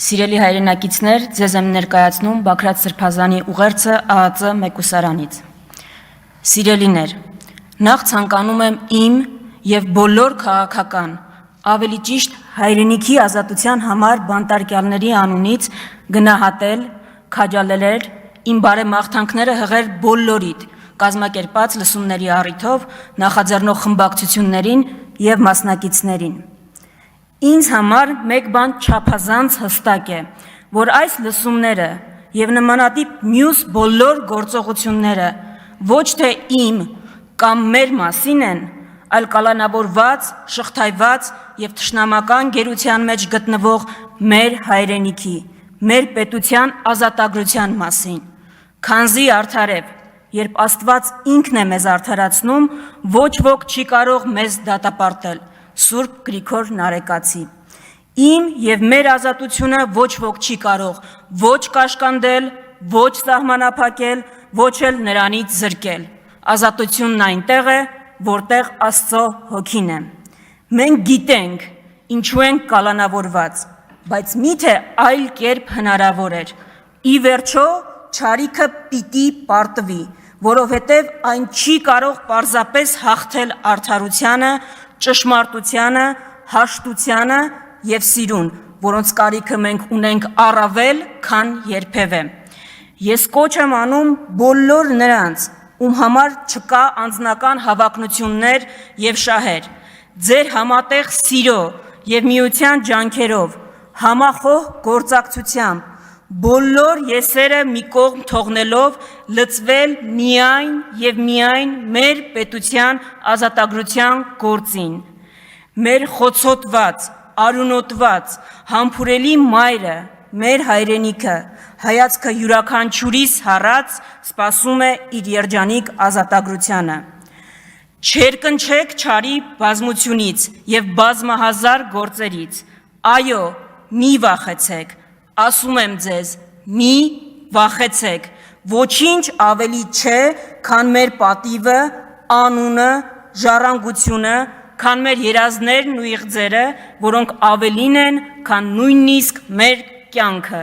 Սիրելի հայրենակիցներ, ձեզ եմ ներկայացնում Բագրատ Սրբազանի ուղերձը ԱԱԾ մեկուսարանից։ Սիրելիներ, նախ ցանկանում եմ իմ եւ բոլոր քաղաքական, ավելի ճիշտ հայրենիքի ազատության համար բանտարկյալների անունից գնահատել, քաջալերել, իմ բարեմաղթանքները հղել բոլորիդ կազմակերպած լսումների առիթով նախաձեռնող խմբակցություններին եւ մասնակիցներին։ Ինձ համար մեկ բան չափազանց հստակ է, որ այս լսումները եւ նմանատիպ մյուս բոլոր գործողությունները ոչ թե իմ կամ մեր մասին են, այլ կալանավորված, շղթայված եւ թշնամական գերության մեջ գտնվող մեր հայրենիքի, մեր պետության ազատագրության մասին։ Քանզի արդարև, երբ Աստված ինքն է մեզ արդարացնում, ոչ ոք չի կարող մեզ դատապարտել։ Սուրբ Գրիգոր Նարեկացի։ Իմ եւ մեր ազատությունը ոչ ոք չի կարող ոչ կաշկանդել, ոչ սահմանափակել, ոչ էլ նրանից զրկել։ Ազատությունն այնտեղ է, որտեղ Աստծո հոգին է։ Մենք գիտենք, ինչու ենք կալանավորված, բայց միթե այլ կերպ հնարավոր էր։ Ի վերջո, չարիքը պիտի պարտվի, որովհետև այն չի կարող պարզապես հաղթել արդարությանը, ճշմարտությանը, հաշտությանը եւ սիրուն, որոնց կարիքը մենք ունենք առավել, քան երբևէ։ Ես կոչ եմ անում բոլոր նրանց, ում համար չկա անձնական հավակնություններ եւ շահեր, ձեր համատեղ սիրո եւ միության ջանքերով, համախոհ գործակցությամբ, բոլոր եսերը մի կողմ թողնելով լծվել միայն եւ միայն մեր պետության ազատագրության գործին։ Մեր խոցոտված, արունոտված, համբուրելի մայրը, մեր հայրենիքը, հայացքը յուրաքանչյուրիս հառած սպասում է իր երջանիկ ազատագրությանը։ Չերկնչեք չարի բազմությունից եւ բազմահազար գործերից։ Այո, մի վախեցեք, ասում եմ ձեզ, մի վախեցեք, ոչինչ ավելի չէ, քան մեր պատիվը, անունը, ժառանգությունը, քան մեր երազներն ու իղձերը, որոնք ավելին են, քան նույնիսկ մեր կյանքը։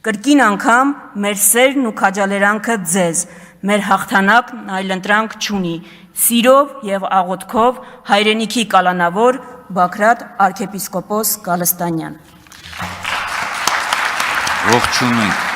Կրկին անգամ մեր սերն ու քաջալերանքը ձեզ, մեր հաղթանակն այլընտրանք չունի, սիրով եւ աղոթքով հայրենիքի կալանավոր Բագրատ arczepiskopos Գալստանյան։ Ողջունում ենք